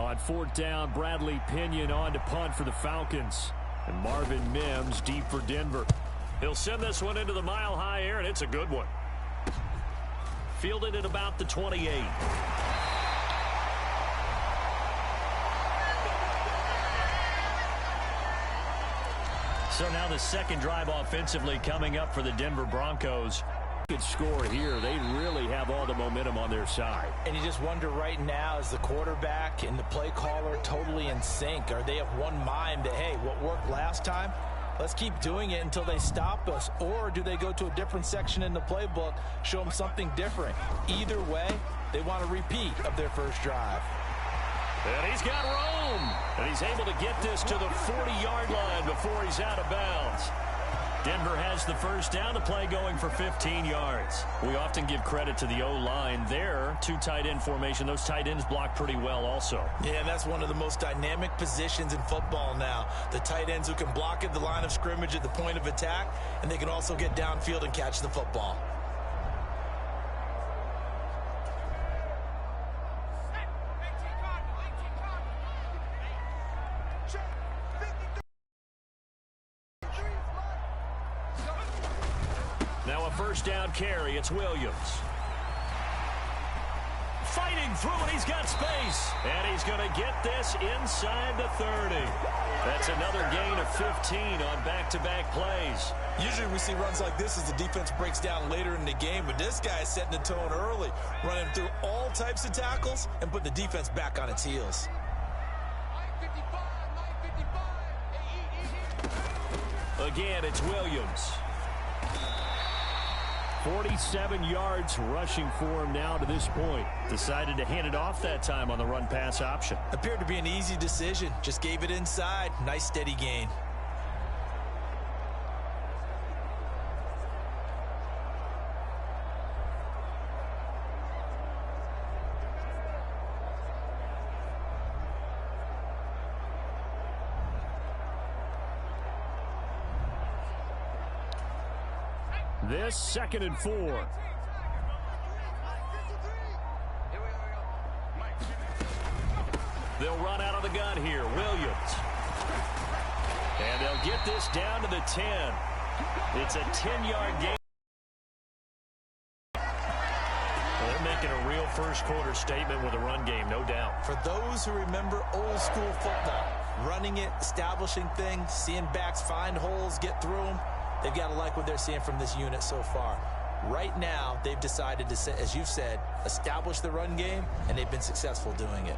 On fourth down, Bradley Pinion on to punt for the Falcons. And Marvin Mims deep for Denver. He'll send this one into the mile-high air, and it's a good one. Fielded at about the 28. So now the second drive offensively coming up for the Denver Broncos. Good score here. They really have all the momentum on their side. And you just wonder right now, is the quarterback and the play caller totally in sync? Are they of one mind that, hey, what worked last time, let's keep doing it until they stop us? Or do they go to a different section in the playbook, show them something different? Either way, they want a repeat of their first drive. And he's got room. And he's able to get this to the 40-yard line before he's out of bounds. Denver has the first down, the play going for 15 yards. We often give credit to the O-line there. Two tight end formation. Those tight ends block pretty well also. Yeah, and that's one of the most dynamic positions in football now. The tight ends who can block at the line of scrimmage at the point of attack, and they can also get downfield and catch the football. Now a first down carry. It's Williams. Fighting through it. He's got space. And he's going to get this inside the 30. That's another gain of 15 on back-to-back plays. Usually we see runs like this as the defense breaks down later in the game, but this guy is setting the tone early, running through all types of tackles and put the defense back on its heels. Again, it's Williams. 47 yards rushing for him now to this point. Decided to hand it off that time on the run-pass option. Appeared to be an easy decision. Just gave it inside. Nice steady gain. This 2nd and 4. They'll run out of the gun here. Williams. And they'll get this down to the 10. It's a 10-yard gain. Well, they're making a real first-quarter statement with a run game, no doubt. For those who remember old-school football, running it, establishing things, seeing backs find holes, get through them, they've got to like what they're seeing from this unit so far. Right now, they've decided to, as you've said, establish the run game, and they've been successful doing it.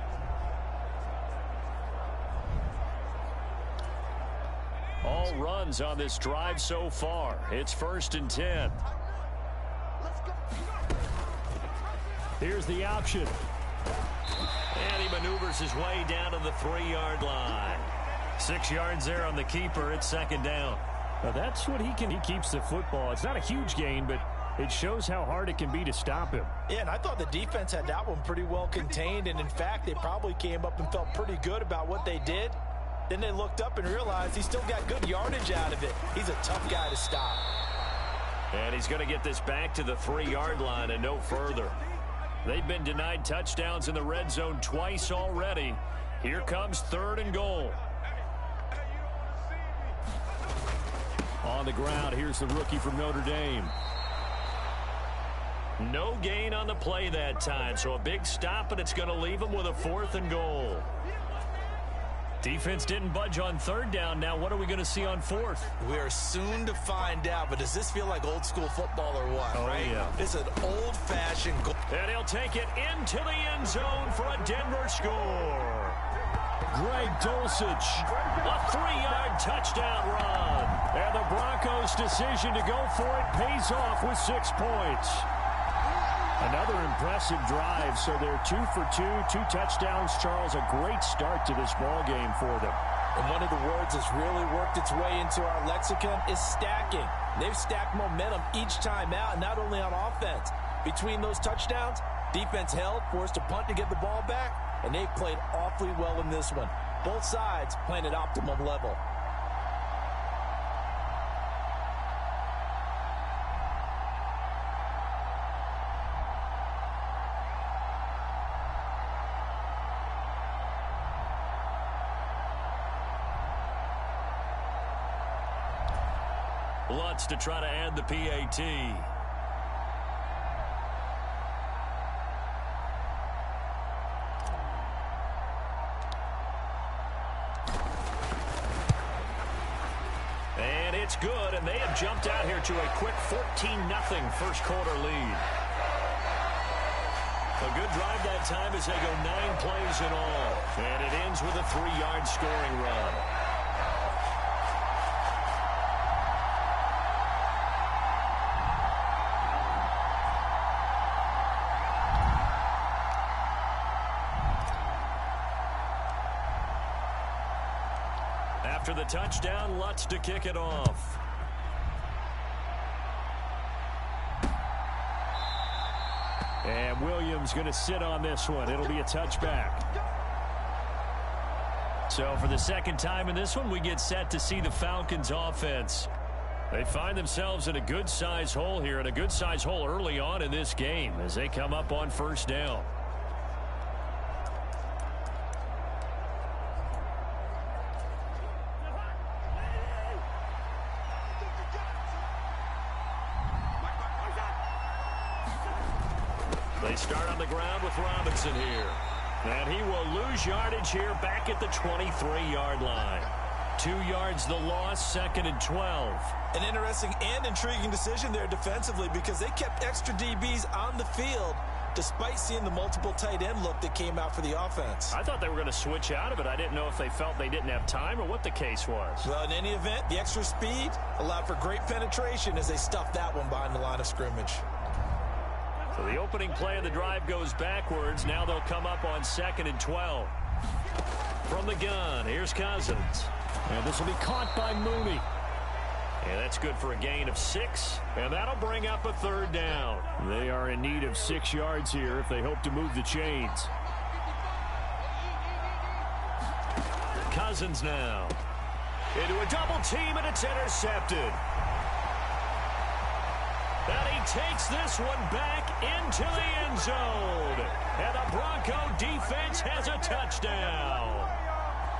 All runs on this drive so far. It's 1st and 10. Here's the option. And he maneuvers his way down to the 3-yard line. 6 yards there on the keeper. It's 2nd down. Now that's what he can. He keeps the football. It's not a huge gain, but it shows how hard it can be to stop him. Yeah, and I thought the defense had that one pretty well contained, and in fact, they probably came up and felt pretty good about what they did. Then they looked up and realized he still got good yardage out of it. He's a tough guy to stop. And he's going to get this back to the 3-yard line and no further. They've been denied touchdowns in the red zone twice already. Here comes 3rd and goal. On the ground, here's the rookie from Notre Dame. No gain on the play that time, so a big stop, and it's going to leave him with a 4th and goal. Defense didn't budge on 3rd down. Now what are we going to see on 4th? We are soon to find out, but does this feel like old school football or what? Oh, right? Yeah. It's an old-fashioned goal. And he'll take it into the end zone for a Denver score. Greg Dulcich, a 3-yard touchdown run. And the Broncos' decision to go for it pays off with 6 points. Another impressive drive, so they're 2 for 2, 2 touchdowns. Charles, a great start to this ball game for them. And one of the words that's really worked its way into our lexicon is stacking. They've stacked momentum each time out, not only on offense. Between those touchdowns, defense held, forced a punt to get the ball back, and they've played awfully well in this one. Both sides playing at optimum level. Lutz to try to add the PAT. And it's good, and they have jumped out here to a quick 14-0 first quarter lead. A good drive that time as they go 9 plays in all. And it ends with a 3-yard scoring run. After the touchdown, Lutz to kick it off. And Williams going to sit on this one. It'll be a touchback. So for the second time in this one, we get set to see the Falcons offense. They find themselves in a good-sized hole here, and a good-sized hole early on in this game as they come up on first down. They start on the ground with Robinson here. And he will lose yardage here back at the 23-yard line. 2 yards the loss, 2nd and 12. An interesting and intriguing decision there defensively because they kept extra DBs on the field despite seeing the multiple tight end look that came out for the offense. I thought they were going to switch out of it. I didn't know if they felt they didn't have time or what the case was. Well, in any event, the extra speed allowed for great penetration as they stuffed that one behind the line of scrimmage. So the opening play of the drive goes backwards. Now they'll come up on 2nd and 12. From the gun, here's Cousins. And this will be caught by Mooney. And that's good for a gain of 6. And that'll bring up a 3rd down. They are in need of 6 yards here if they hope to move the chains. Cousins now. Into a double team, and it's intercepted. And he takes this one back into the end zone. And the Bronco defense has a touchdown.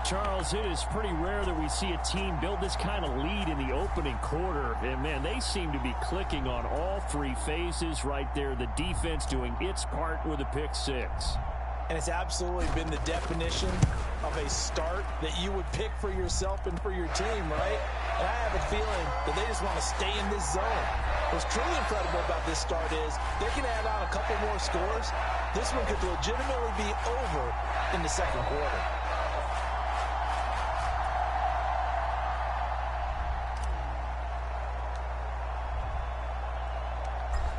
Charles, it is pretty rare that we see a team build this kind of lead in the opening quarter. And, man, they seem to be clicking on all 3 phases right there. The defense doing its part with a pick 6. And it's absolutely been the definition of a start that you would pick for yourself and for your team, right? And I have a feeling that they just want to stay in this zone. What's truly incredible about this start is they can add on a couple more scores. This one could legitimately be over in the second quarter.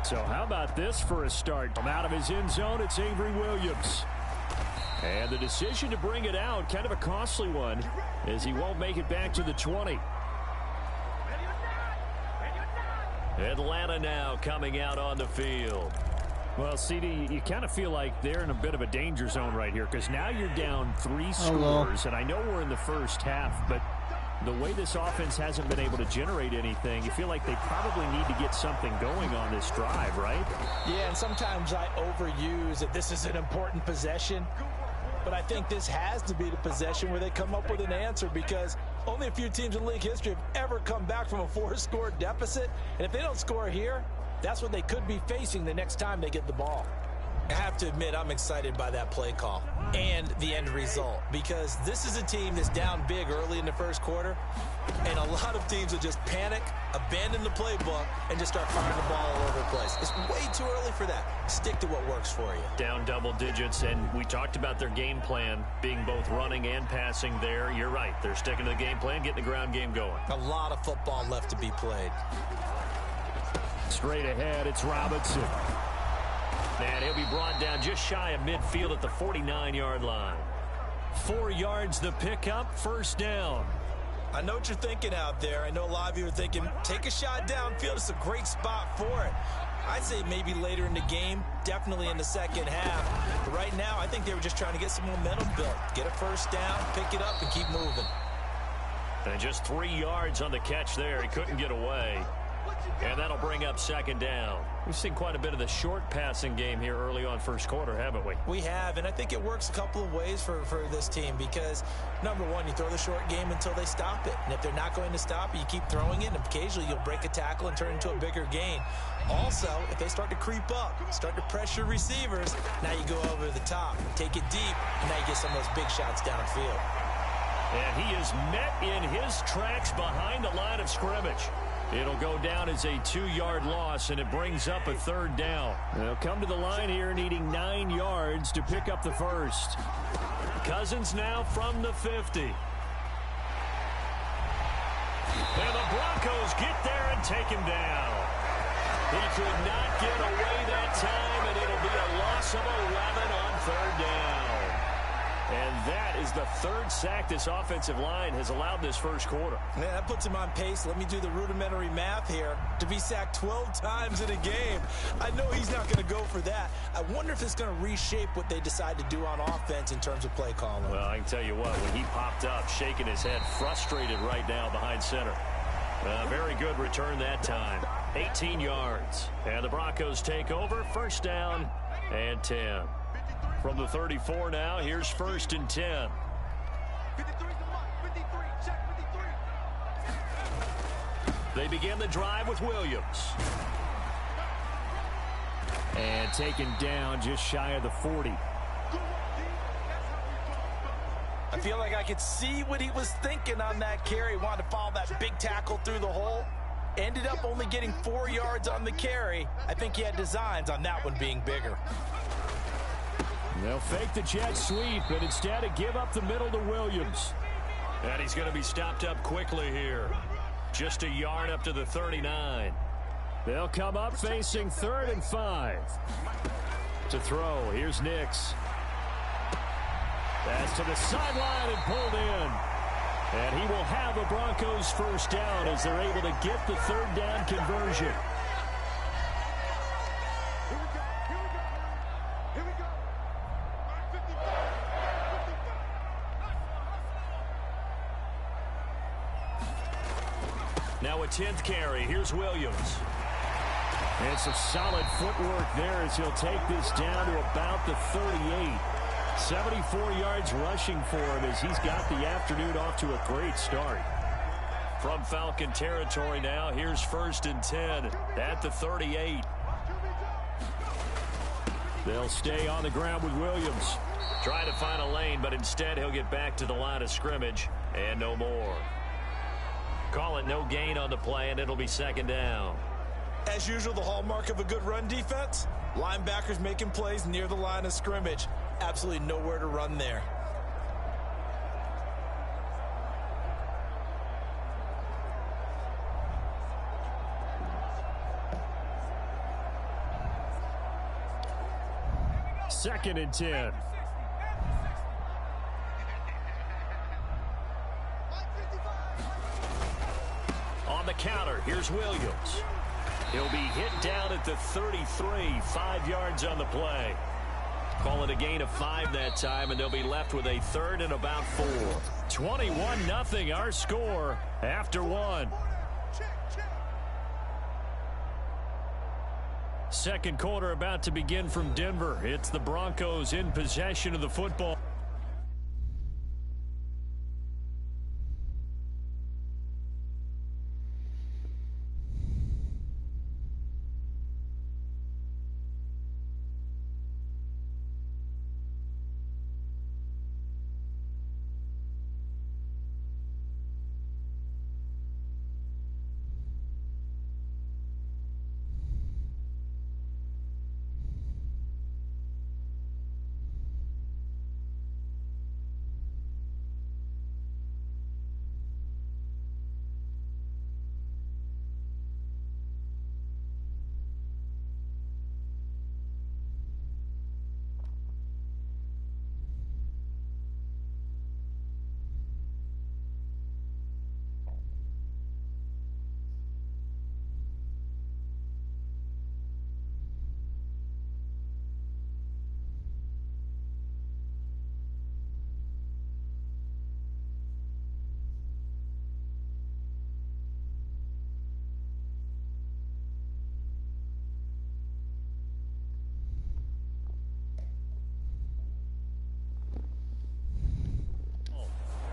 So how about this for a start? From out of his end zone, it's Avery Williams. And the decision to bring it out, kind of a costly one, as he won't make it back to the 20. Atlanta now coming out on the field. Well, CD, you kind of feel like they're in a bit of a danger zone right here because now you're down 3 scores, and I know we're in the first half, but the way this offense hasn't been able to generate anything, you feel like they probably need to get something going on this drive, right? Yeah, and sometimes I overuse that this is an important possession, but I think this has to be the possession where they come up with an answer because only a few teams in league history have ever come back from a 4-score deficit, and if they don't score here, that's what they could be facing the next time they get the ball. I have to admit I'm excited by that play call and the end result because this is a team that's down big early in the first quarter, and a lot of teams will just panic, abandon the playbook, and just start firing the ball all over the place. It's way too early for that. Stick to what works for you. Down double digits, and we talked about their game plan being both running and passing there. You're right. They're sticking to the game plan, getting the ground game going. A lot of football left to be played. Straight ahead, it's Robinson. And he'll be brought down just shy of midfield at the 49-yard line. 4 yards the pickup, first down. I know what you're thinking out there. I know a lot of you are thinking, take a shot downfield. It's a great spot for it. I'd say maybe later in the game, definitely in the second half. But right now, I think they were just trying to get some momentum built. Get a first down, pick it up, and keep moving. And just 3 yards on the catch there. He couldn't get away. And that'll bring up second down. We've seen quite a bit of the short passing game here early on first quarter, haven't we? We have, and I think it works a couple of ways for this team because, number one, you throw the short game until they stop it. And if they're not going to stop it, you keep throwing it, and occasionally you'll break a tackle and turn it into a bigger gain. Also, if they start to creep up, start to pressure receivers, now you go over the top, take it deep, and now you get some of those big shots downfield. And he is met in his tracks behind the line of scrimmage. It'll go down as a 2-yard loss, and it brings up a third down. They'll come to the line here needing 9 yards to pick up the first. Cousins now from the 50. And the Broncos get there and take him down. He could not get away that time, and it'll be a loss of 11 on third down. And that is the third sack this offensive line has allowed this first quarter. Man, that puts him on pace. Let me do the rudimentary math here. To be sacked 12 times in a game. I know he's not going to go for that. I wonder if it's going to reshape what they decide to do on offense in terms of play calling. Well, I can tell you what, when he popped up, shaking his head, frustrated right now behind center. Very good return that time. 18 yards. And the Broncos take over. First down and 10. From the 34 now, here's first and 10. They begin the drive with Williams. And taken down just shy of the 40. I feel like I could see what he was thinking on that carry. Wanted to follow that big tackle through the hole. Ended up only getting 4 yards on the carry. I think he had designs on that one being bigger. They'll fake the jet sweep, but instead give up the middle to Williams. And he's going to be stopped up quickly here. Just a yard up to the 39. They'll come up facing 3rd and 5. To throw, here's Nix. Pass to the sideline and pulled in. And he will have a Broncos first down as they're able to get the third down conversion. Now a 10th carry. Here's Williams. And some solid footwork there as he'll take this down to about the 38. 74 yards rushing for him as he's got the afternoon off to a great start. From Falcon territory now, here's first and 10 at the 38. They'll stay on the ground with Williams. Try to find a lane, but instead he'll get back to the line of scrimmage and no more. Call it no gain on the play, and it'll be second down. As usual, the hallmark of a good run defense, linebackers making plays near the line of scrimmage. Absolutely nowhere to run there. Second and 10. On the counter, here's Williams. He'll be hit down at the 33, 5 yards on the play. Call it a gain of 5 that time, and they'll be left with a 3rd and about 4. 21-0 our score after 1. Second quarter about to begin from Denver. It's the Broncos in possession of the football.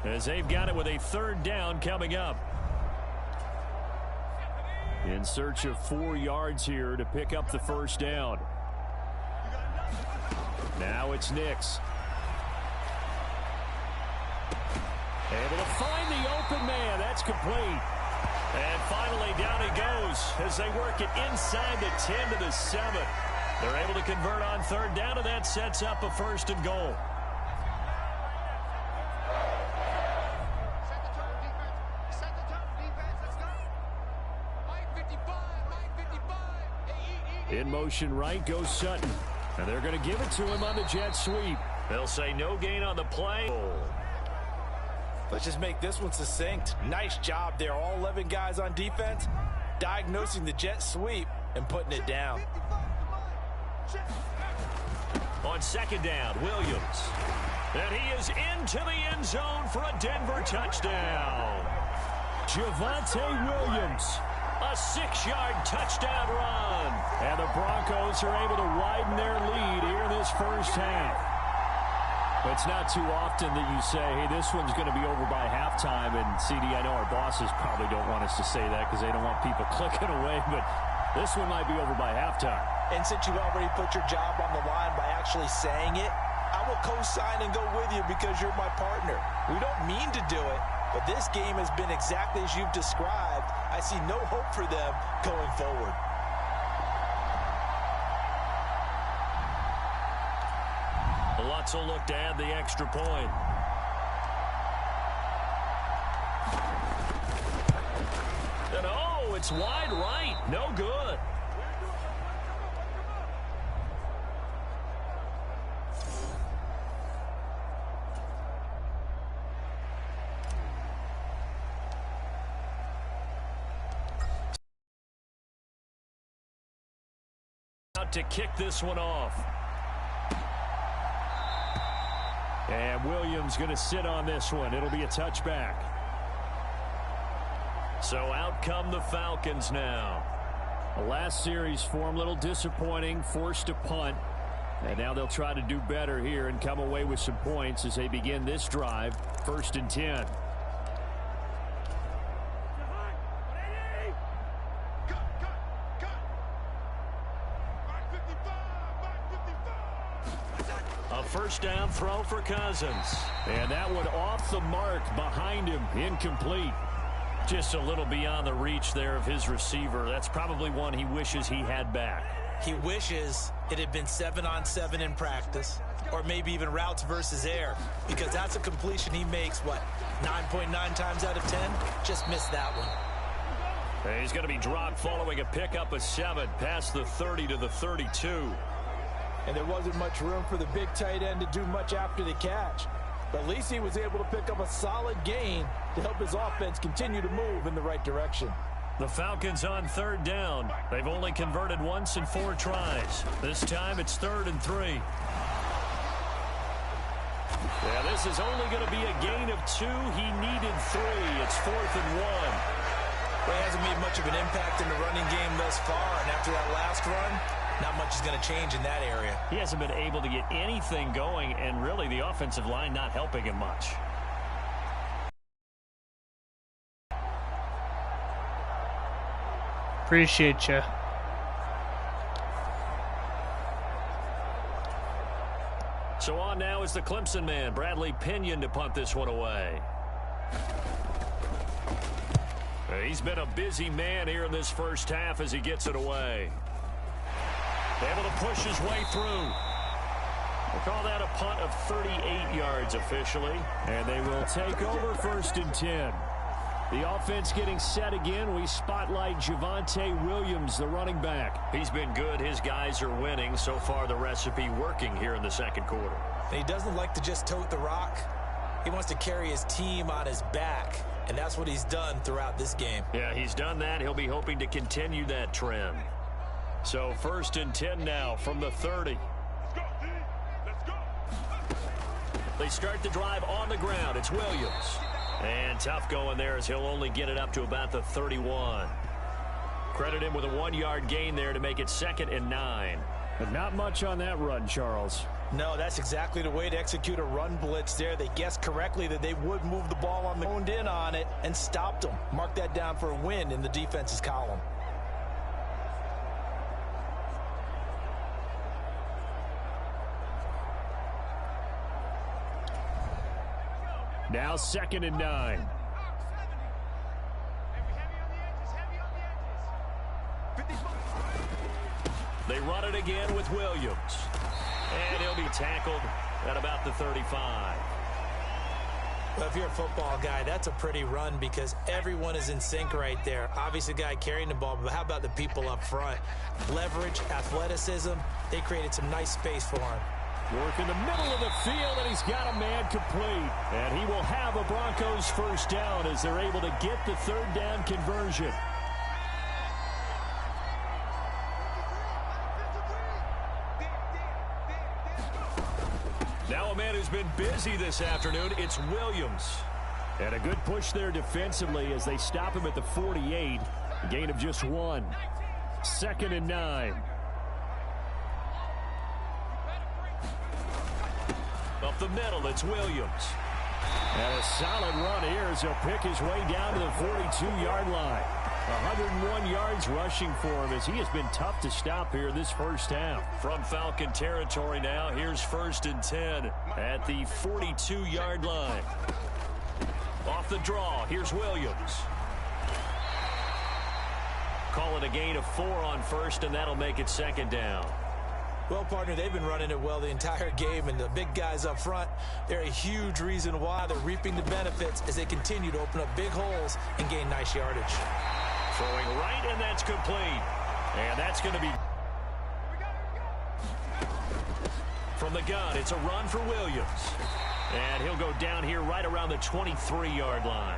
as they've got it with a third down coming up. In search of 4 yards here to pick up the first down. Now it's Nix. Able to find the open man. That's complete. And finally down he goes as they work it inside the 10 to the 7. They're able to convert on third down, and that sets up a first and goal. In motion right goes Sutton. And they're going to give it to him on the jet sweep. They'll say no gain on the play. Let's just make this one succinct. Nice job there. All 11 guys on defense diagnosing the jet sweep and putting it down. On second down, Williams. And he is into the end zone for a Denver touchdown. Javonte Williams. A 6-yard touchdown run. And the Broncos are able to widen their lead here in this first half. It's not too often that you say, hey, this one's going to be over by halftime. And, CD, I know our bosses probably don't want us to say that because they don't want people clicking away. But this one might be over by halftime. And since you already put your job on the line by actually saying it, I will co-sign and go with you because you're my partner. We don't mean to do it, but this game has been exactly as you've described. I see no hope for them going forward. Lots of look to add the extra point. And oh, it's wide right. No good. Out to kick this one off. And Williams going to sit on this one. It'll be a touchback. So out come the Falcons now. The last series for them, a little disappointing, forced to punt. And now they'll try to do better here and come away with some points as they begin this drive, 1st and 10. First down throw for Cousins. And that one off the mark behind him. Incomplete. Just a little beyond the reach there of his receiver. That's probably one he wishes he had back. He wishes it had been 7-on-7 in practice, or maybe even routes versus air, because that's a completion he makes, what, 9.9 times out of 10? Just missed that one. He's going to be dropped following a pickup of 7 past the 30 to the 32. And there wasn't much room for the big tight end to do much after the catch. But at least he was able to pick up a solid gain to help his offense continue to move in the right direction. The Falcons on third down. They've only converted once in 4 tries. This time it's 3rd and 3. Yeah, this is only going to be a gain of 2. He needed 3. It's 4th and 1. Well, he hasn't made much of an impact in the running game thus far. And after that last run, not much is going to change in that area. He hasn't been able to get anything going, and really the offensive line not helping him much. Appreciate you. So on now is the Clemson man, Bradley Pinion, to punt this one away. He's been a busy man here in this first half as he gets it away. Able to push his way through. We'll call that a punt of 38 yards officially. And they will take over 1st and 10. The offense getting set again. We spotlight Javonte Williams, the running back. He's been good. His guys are winning. So far, the recipe working here in the second quarter. He doesn't like to just tote the rock. He wants to carry his team on his back. And that's what he's done throughout this game. Yeah, he's done that. He'll be hoping to continue that trend. So 1st and 10 now from the 30. Let's go. They start the drive on the ground. It's Williams. And tough going there as he'll only get it up to about the 31. Credit him with a 1-yard gain there to make it 2nd and 9. But not much on that run, Charles. No, that's exactly the way to execute a run blitz there. They guessed correctly that they would move the ball on the honed in on it and stopped them. Mark that down for a win in the defense's column. Now 2nd and 9. They run it again with Williams. And he'll be tackled at about the 35. Well, if you're a football guy, that's a pretty run because everyone is in sync right there. Obviously, the guy carrying the ball, but how about the people up front? Leverage, athleticism, they created some nice space for him. Work in the middle of the field, and he's got a man complete. And he will have a Broncos first down as they're able to get the 3rd down conversion. Now a man who's been busy this afternoon, it's Williams. And a good push there defensively as they stop him at the 48. A gain of just 1. 2nd and 9. Up the middle, it's Williams. And a solid run here as he'll pick his way down to the 42-yard line. 101 yards rushing for him as he has been tough to stop here this first half. From Falcon territory now, here's 1st and 10 at the 42-yard line. Off the draw, here's Williams. Call it a gain of 4 on 1st, and that'll make it 2nd down. Well, partner, they've been running it well the entire game, and the big guys up front, they're a huge reason why they're reaping the benefits as they continue to open up big holes and gain nice yardage. Throwing right, and that's complete. And that's going to be from the gun. It's a run for Williams. And he'll go down here right around the 23-yard line.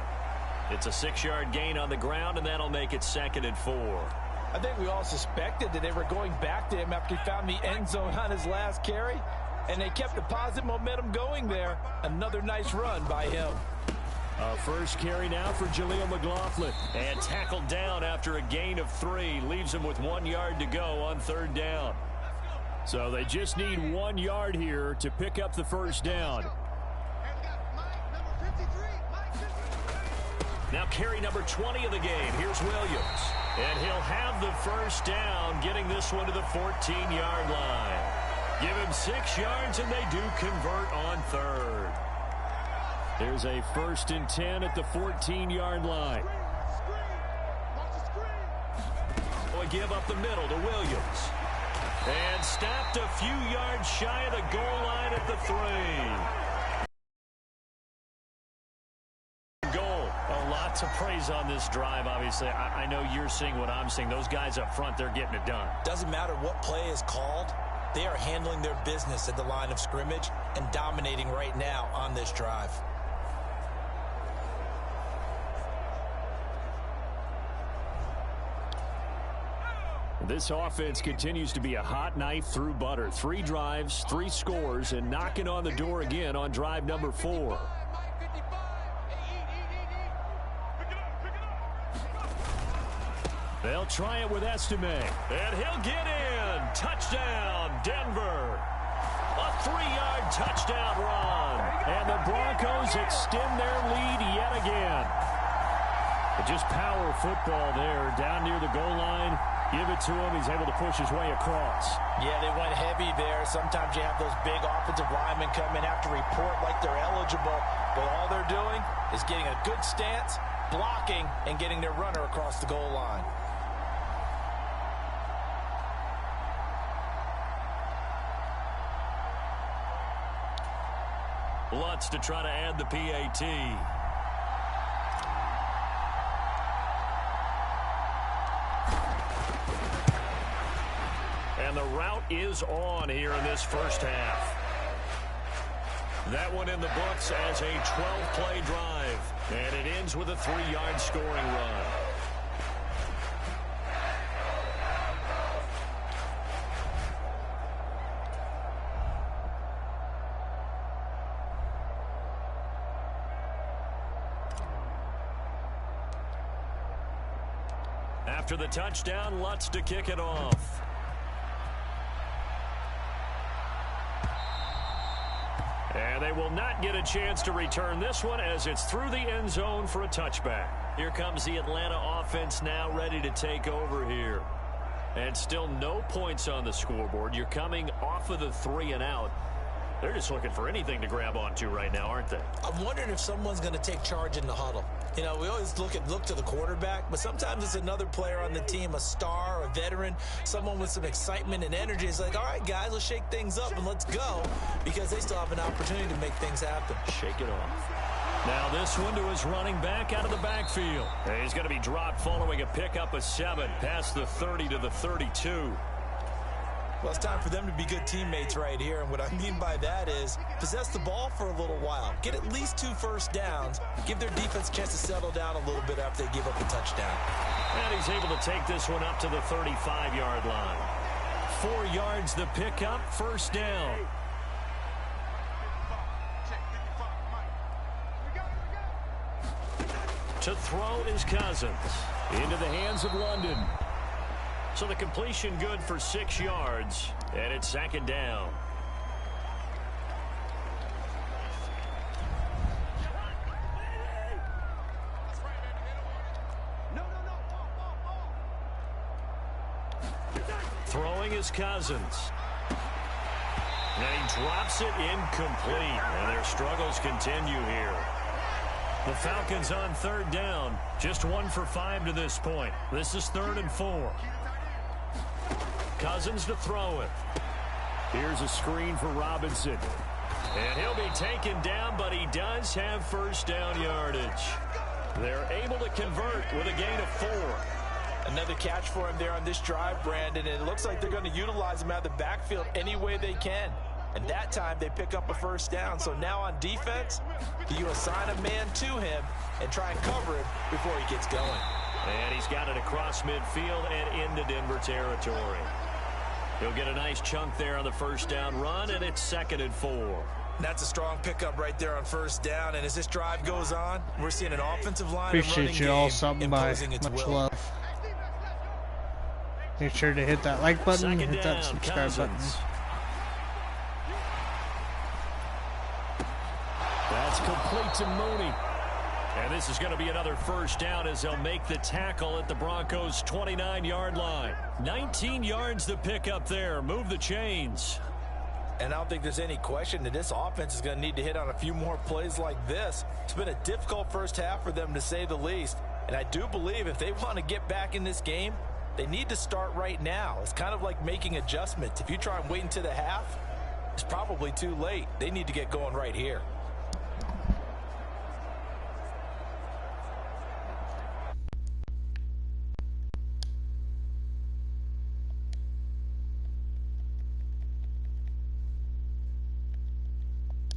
It's a 6-yard gain on the ground, and that'll make it 2nd and 4. I think we all suspected that they were going back to him after he found the end zone on his last carry, and they kept the positive momentum going there. Another nice run by him. First carry now for Jaleel McLaughlin. And tackled down after a gain of 3. Leaves him with 1 yard to go on 3rd down. So they just need 1 yard here to pick up the first down. Now carry number 20 of the game. Here's Williams. And he'll have the first down, getting this one to the 14-yard line. Give him 6 yards, and they do convert on 3rd. There's a 1st and 10 at the 14-yard line. A give up the middle to Williams. And stopped a few yards shy of the goal line at the 3. To praise on this drive, obviously. I know you're seeing what I'm seeing. Those guys up front, they're getting it done. Doesn't matter what play is called. They are handling their business at the line of scrimmage and dominating right now on this drive. This offense continues to be a hot knife through butter. 3 drives, 3 scores, and knocking on the door again on drive number 4. They'll try it with Estime. And he'll get in. Touchdown, Denver. A 3-yard touchdown run. And the Broncos extend their lead yet again. But just power football there down near the goal line. Give it to him. He's able to push his way across. Yeah, they went heavy there. Sometimes you have those big offensive linemen come in, have to report like they're eligible. But all they're doing is getting a good stance, blocking, and getting their runner across the goal line. Lutz to try to add the PAT. And the route is on here in this first half. That one in the books as a 12-play drive. And it ends with a 3-yard scoring run. After the touchdown, Lutz to kick it off. And they will not get a chance to return this one as it's through the end zone for a touchback. Here comes the Atlanta offense now ready to take over here. And still no points on the scoreboard. You're coming off of the 3 and out. They're just looking for anything to grab onto right now, aren't they? I'm wondering if someone's going to take charge in the huddle. You know, we always look to the quarterback, but sometimes it's another player on the team, a star, a veteran, someone with some excitement and energy. It's like, all right, guys, let's shake things up and let's go, because they still have an opportunity to make things happen. Shake it off. Now this one to his running back out of the backfield. And he's going to be dropped following a pickup of 7 past the 30 to the 32. Well, it's time for them to be good teammates right here, and what I mean by that is possess the ball for a little while, get at least 2 first downs, give their defense a chance to settle down a little bit after they give up a touchdown. And he's able to take this one up to the 35-yard line. 4 yards the pickup, first down. To throw is Cousins. Into the hands of London. So the completion good for 6 yards, and it's second down. Throwing is Cousins. And he drops it incomplete, and their struggles continue here. The Falcons on third down, just 1 for 5 to this point. This is 3rd and 4. Cousins to throw it. Here's a screen for Robinson. And he'll be taken down, but he does have first down yardage. They're able to convert with a gain of 4. Another catch for him there on this drive, Brandon, and it looks like they're going to utilize him out of the backfield any way they can. And that time they pick up a first down. So now on defense, do you assign a man to him and try and cover him before he gets going? And he's got it across midfield and into Denver territory. He'll get a nice chunk there on the first down run, and it's 2nd and 4. That's a strong pickup right there on first down. And as this drive goes on, we're seeing an offensive line and running game all something by its much will. love. Make sure to hit that like button, Second hit down, that subscribe button. That's complete to Mooney. And this is going to be another first down as they'll make the tackle at the Broncos' 29-yard line. 19 yards to pick up there. Move the chains. And I don't think there's any question that this offense is going to need to hit on a few more plays like this. It's been a difficult first half for them, to say the least. And I do believe if they want to get back in this game, they need to start right now. It's kind of like making adjustments. If you try and wait until the half, it's probably too late. They need to get going right here.